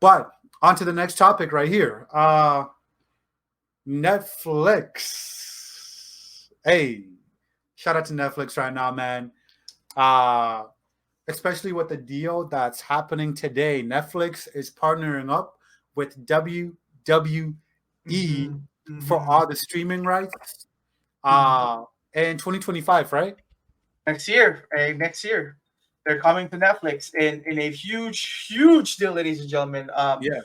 But on to the next topic right here. Netflix. Hey, shout out to Netflix right now, man. Uh, Especially with the deal that's happening today. Netflix is partnering up with WWE Mm-hmm. for Mm-hmm. all the streaming rights Mm-hmm. in 2025, right? Next year, they're coming to Netflix in a huge deal, ladies and gentlemen. Yeah.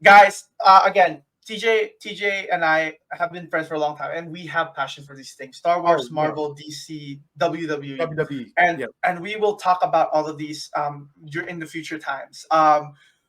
Guys, again, TJ and I have been friends for a long time, and we have passion for these things: Star Oh, Wars, yeah. Marvel, DC, WWE, WWE. and Yeah. we will talk about all of these in the future times.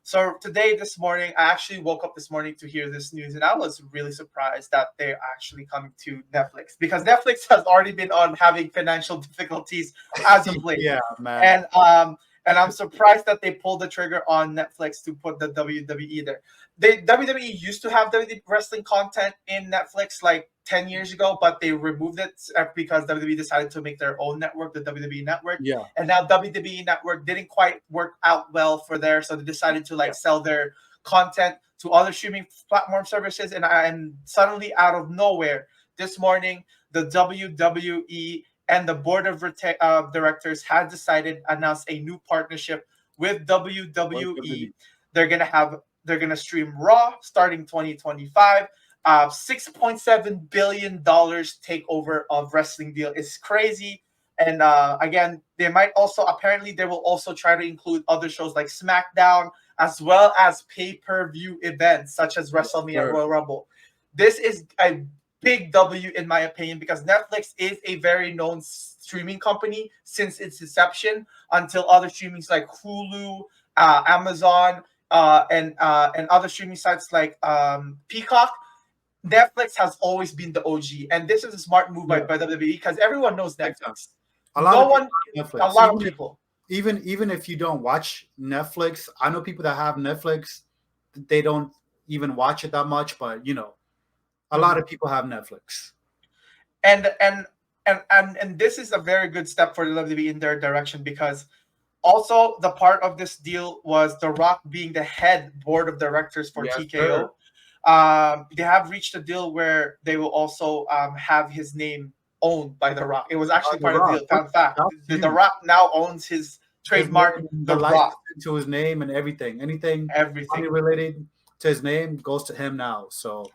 So today, this morning, I actually woke up this morning to hear this news, and I was really surprised that they're actually coming to Netflix, because Netflix has already been on having financial difficulties as of late, Yeah, man. and um and I'm surprised that they pulled the trigger on Netflix to put the WWE there. WWE used to have WWE wrestling content in Netflix like 10 years ago, but they removed it because WWE decided to make their own network, the WWE Network. Yeah. And now WWE Network didn't quite work out well for there, so they decided to Yeah. like sell their content to other streaming platform services. And suddenly, out of nowhere, this morning, the WWE and the board of directors had decided announced a new partnership with What WWE. WWE? They're gonna stream Raw starting 2025. $6.7 billion takeover of wrestling deal is crazy. And again, they might also apparently they will also try to include other shows like SmackDown, as well as pay-per-view events such as Yes, WrestleMania, sir. Royal Rumble. This is a big W in my opinion, because Netflix is a very known streaming company since its inception until other streamings like Hulu, Amazon, and other streaming sites like Peacock. Netflix has always been the OG, and this is a smart move Yeah. by WWE, because everyone knows Big time. Netflix. A lot No of people one, have a Netflix. lot of people. Even if you don't watch Netflix, I know people that have Netflix, they don't even watch it that much, but a lot Mhm. of people have Netflix. And and and this is a very good step for the WWE in their direction, because also the part of this deal was The Rock being the head board of directors for Yes, sir. TKO. They have reached a deal where they will also have his name owned by The Rock. It was actually The part of the Rock. deal. Fun fact: That's The huge. Rock now owns his His trademark, name, the The license Rock. to his name, and everything. Anything money Everything. related to his name goes to him now. So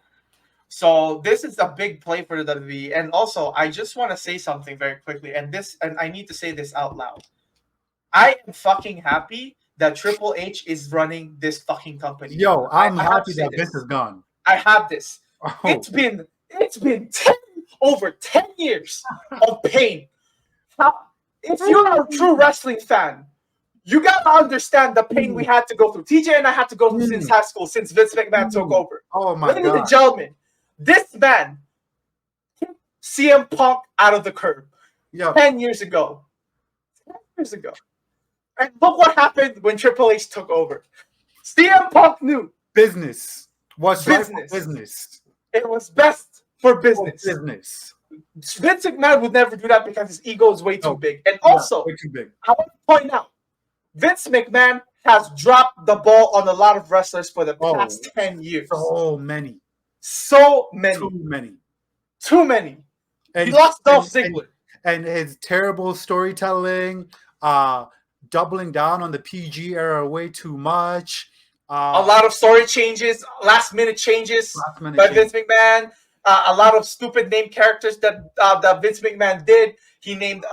So this is a big play for the WWE. And also, I just want to say something very quickly, and I need to say this out loud. I am fucking happy that Triple H is running this fucking company now. yo, I'm I have to happy say that Vince this. is gone. I have this. Oh, It's been over 10 years of pain. How, if you're a true wrestling fan, you gotta understand the pain we mm, had to go through. TJ and I had to go through since mm, high school, since Vince McMahon took mm. over. Oh my Ladies and god. gentlemen, this man kicked CM Punk out of the curb Yep. 10 years ago. 10 years ago. And look what happened when Triple H took over. CM Punk knew Business. What's right for business. business? It was best for For business. business. Vince McMahon would never do that because his ego is way too No. big. And Yeah, also, way too big. I want to point out, Vince McMahon has dropped the ball on a lot of wrestlers for the Oh, past 10 years. so many. So many. Too many. Too many. He And lost Dolph and, and, Ziggler. and his terrible storytelling, doubling down on the PG era way too much. A lot of story changes, last minute changes Last minute by change. Vince McMahon. A lot of stupid name characters that Vince McMahon did. He named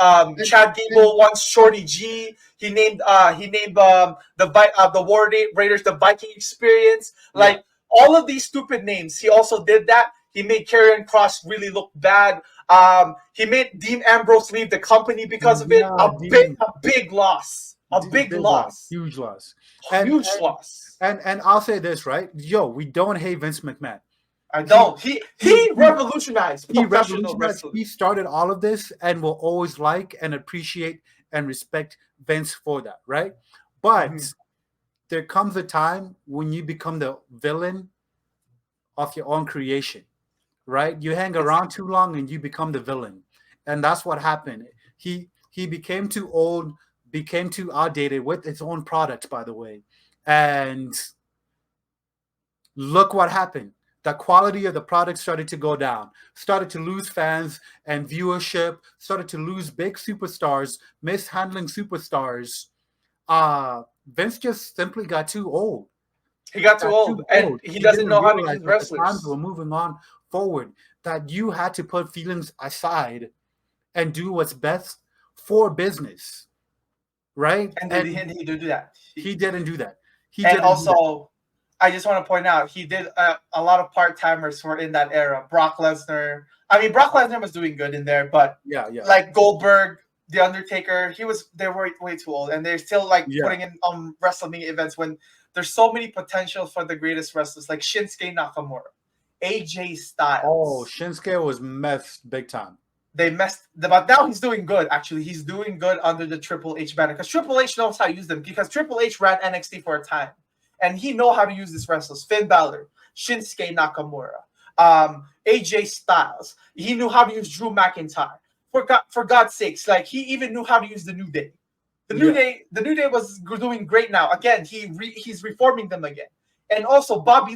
Chad Gable once Shorty G. He named the War Raiders the Viking Experience. Yeah. Like all of these stupid names. He also did that. He made Karrion Kross really look bad. He made Dean Ambrose leave the company because of it. Yeah, A big loss. A big big loss, loss. huge loss. And Huge loss. and I'll say this, right? Yo, we don't hate Vince McMahon. I don't. He revolutionized He professional revolutionized. wrestling. He started all of this, and will always like and appreciate and respect Vince for that, right? But Mhm. there comes a time when you become the villain of your own creation, right? You hang around too long and you become the villain. And that's what happened. He became too old, became too outdated with his own product, by the way. And Look what happened. The quality of the product started to go down, started to lose fans and viewership, started to lose big superstars, mishandling superstars. Vince just simply got too old. He got too Got old, too and old. he He doesn't didn't know how to realize use that the times were wrestlers. moving on forward, that you had to put feelings aside and do what's best for business, right? And And he did do that. he didn't do that. He And didn't do that. also, I just want to point out he did a lot of part timers who were in that era. Brock Lesnar. I mean, Brock Lesnar was doing good in there, but Yeah, yeah, like Goldberg, The Undertaker, they were way too old, and they're still like yeah. putting in WrestleMania events when there's so many potential for the greatest wrestlers like Shinsuke Nakamura, AJ Oh, Styles. Shinsuke was messed big time. They messed, but now he's doing good. Actually, he's doing good under the Triple H banner because Triple H knows how to use them. Because Triple H ran NXT for a time, and he know how to use these wrestlers. Finn Balor, Shinsuke Nakamura, AJ Styles. He knew how to use Drew McIntyre. For God's sakes, like he even knew how to use the New Day. Yeah. The New Day was doing great now. Again, he's reforming them again. And also Bobby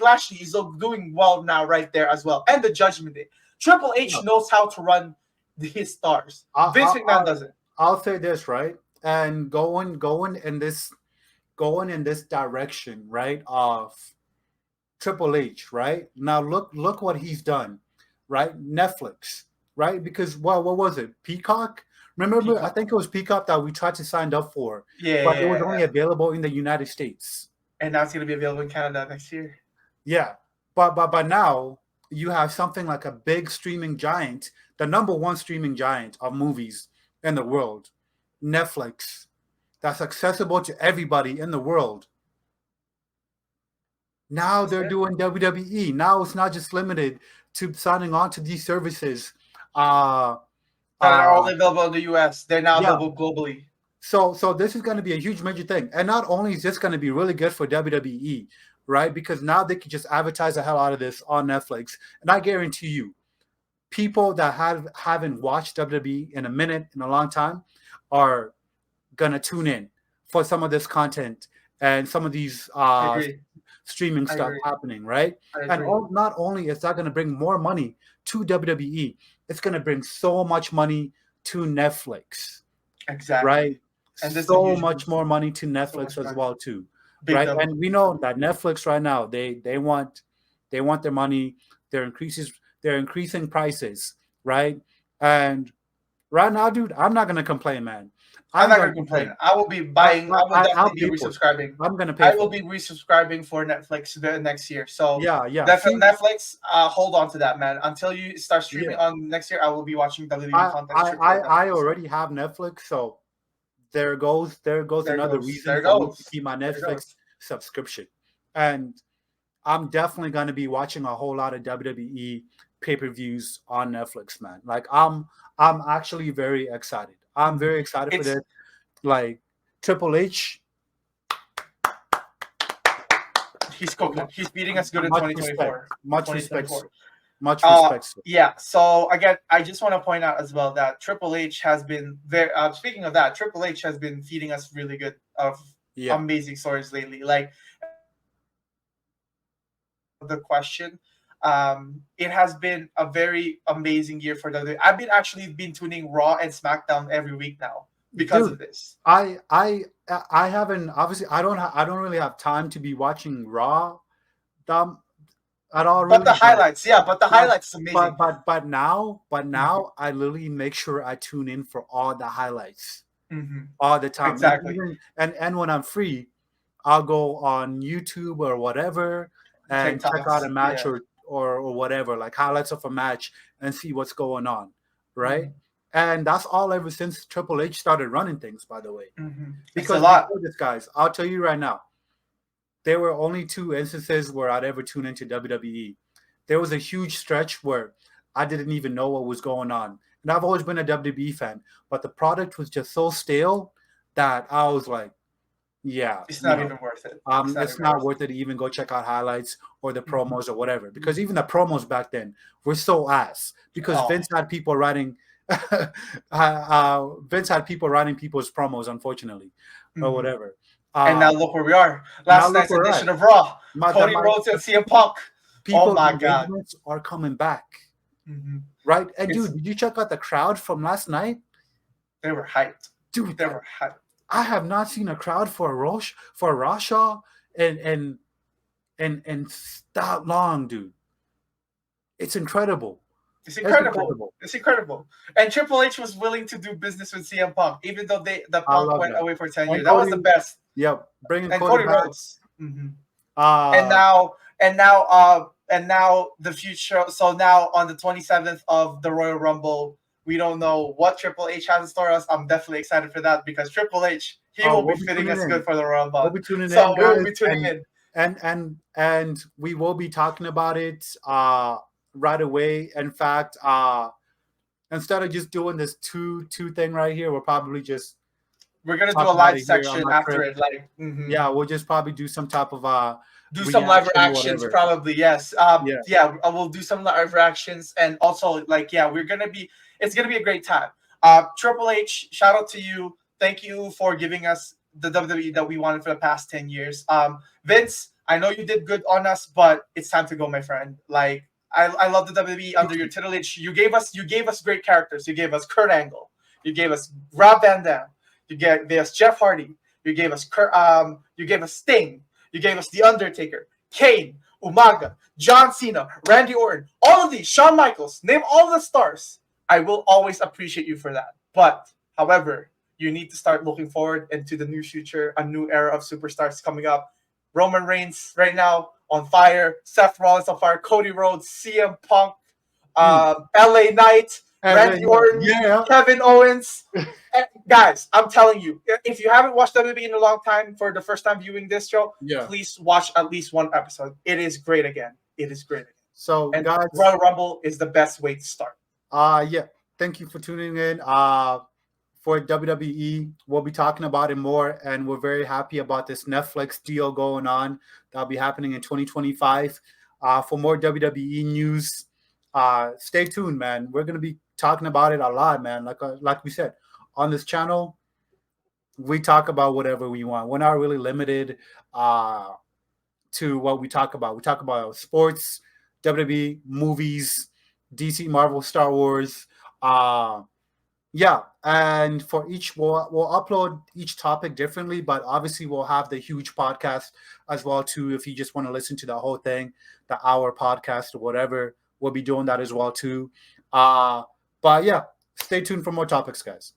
Lashley is doing well now right there as well. And the Judgment Day. Triple H Yeah. knows how to run his stars. I'll, Vince I'll, McMahon I'll, doesn't. I'll say this, right? And going in this direction, right? Of Triple H, right? Now look what he's done, right? Netflix, right? Because what was it? Peacock? Remember, I Peacock. think it was Peacock that we tried to sign up for, but it was only Yeah. available in the United States. And now it's gonna be available in Canada next year. Yeah, but now you have something like a big streaming giant, the number one streaming giant of movies in the world, Netflix, that's accessible to everybody in the world. Now That's they're fair. doing WWE. Now it's not just limited to signing on to these services. Uh, That are uh, only available in the US. They're now yeah. available globally. So this is going to be a huge major thing, and not only is this going to be really good for WWE, right? Because now they can just advertise the hell out of this on Netflix, and I guarantee you, people that haven't watched WWE in a minute, in a long time, are gonna tune in for some of this content and some of these I agree. streaming I stuff agree. happening, right? I And agree. not only is that going to bring more money to WWE, it's going to bring so much money to Netflix, Exactly. right? And this is a So huge much boost. more money to So Netflix much as money. well too, Big right? double. And we know that Netflix right now they want their money. They're increasing prices, right? And right now, dude, I'm not gonna complain, man. I'm I'm not gonna gonna complain. complain. I will be buying. I will I'll definitely be pay for it. resubscribing. I'm gonna pay I will for it. be resubscribing for Netflix the next year. So Yeah, yeah. definitely See, Netflix. Hold on to that, man. Until you start streaming yeah. on next year, I will be watching WWE content strictly on I Netflix. already have Netflix, so there goes There another goes. reason There for me to goes. keep my There Netflix goes. subscription. And I'm definitely gonna be watching a whole lot of WWE pay-per-views on Netflix, man. Like I'm actually very excited. I'm Mhm. very excited for It's this. Like Triple H, he's cooking. He's beating us good in much respect, 2024. much respect, 2024. much respect. Sir. Yeah. So again, I just want to point out as well that Triple H has been there. Speaking of that, Triple H has been feeding us really good of Yeah, amazing stories lately. Like the question, it has been a very amazing year for WWE. I've been actually been tuning Raw and SmackDown every week now because dude. of this. I haven't obviously I don't really have time to be watching Raw um, at all But really, the highlights, yeah, but the but highlights is amazing. now I literally make sure I tune in for all the highlights Mm-hmm. all the time. Exactly. Even and when I'm free, I'll go on YouTube or whatever and check out TikToks, a match yeah. or whatever, like highlights of a match and see what's going on, right? Mm-hmm. And that's all ever since Triple H started running things, by the way. Mm-hmm. It's a Because lot. before this, guys, I'll tell you right now, there were only two instances where I'd ever tune into WWE. There was a huge stretch where I didn't even know what was going on. And I've always been a WWE fan, but the product was just so stale that I was like, yeah, It's not even worth it. It's not it's even not worth it. worth it to even go check out highlights or the Mm-hmm. promos or whatever. Because even the promos back then were so ass because Oh, Vince had people writing Vince had people writing people's promos, unfortunately, or mm-hmm. whatever. And now Uh, look where we are. now Last look night's where we're at. edition of Raw. Cody My Rhodes and the CM Punk. Oh people's my god. engagements are coming back, Mhm. right? And It's dude, did you check out the crowd from last night? they were hyped. Dude, They were hyped. I have not seen a crowd for a Roche for a Rashaw and that long, dude. It's incredible. It's It's incredible. incredible. It's incredible. And Triple H was willing to do business with CM Punk, even though the I Punk love went that. away for 10 years. And That was Cody, the best. yep, bringing And Cody Cody back. Rhodes. Mhm. And Uh, now and now the future. So now on the 27th of the Royal Rumble, we don't know what Triple H has in store us. I'm definitely excited for that because Triple H, he will be we'll be fitting tuning us good in. for the Royal We'll Rumble. be tuning in, So we will guys, be tuning in. and we will be talking about it right away. In fact, instead of just doing this two thing right here, we'll probably just We're gonna do talk a about live it here on section my after crib. it. Like, mhm. Yeah, we'll just probably do some type of Do some live reaction or reactions, whatever. probably. Yes. Yeah. Yeah, we'll do some live reactions, and also like, yeah, we're gonna be. It's gonna be a great time. Triple H, shout out to you. Thank you for giving us the WWE that we wanted for the past 10 years. Vince, I know you did good on us, but it's time to go, my friend. Like, I love the WWE under your tutelage. You gave us great characters. You gave us Kurt Angle. You gave us Rob Van Dam. Gave us Jeff Hardy. You gave us Sting. You gave us The Undertaker, Kane, Umaga, John Cena, Randy Orton, all of these, Shawn Michaels, name all the stars. I will always appreciate you for that. But, however, you need to start looking forward into the new future, a new era of superstars coming up. Roman Reigns right now on fire, Seth Rollins on fire, Cody Rhodes, CM Punk, LA Knight, Randy Orton, yeah. Kevin Owens. Guys, I'm telling you, if you haven't watched WWE in a long time, for the first time viewing this show, Yeah. please watch at least one episode. It is great again. It is great again. So And guys, Royal Rumble is the best way to start. yeah, thank you for tuning in. For WWE, we'll be talking about it more, and we're very happy about this Netflix deal going on. That'll be happening in 2025. For more WWE news, stay tuned, man. We're gonna be talking about it a lot, man. Like we said on this channel, we talk about whatever we want. We're not really limited to what we talk about. We talk about sports, WWE, movies, DC, Marvel, Star Wars. Yeah, and for each we'll upload each topic differently, but obviously we'll have the huge podcast as well too. If you just want to listen to the whole thing, the hour podcast or whatever, we'll be doing that as well too. But yeah, stay tuned for more topics, guys.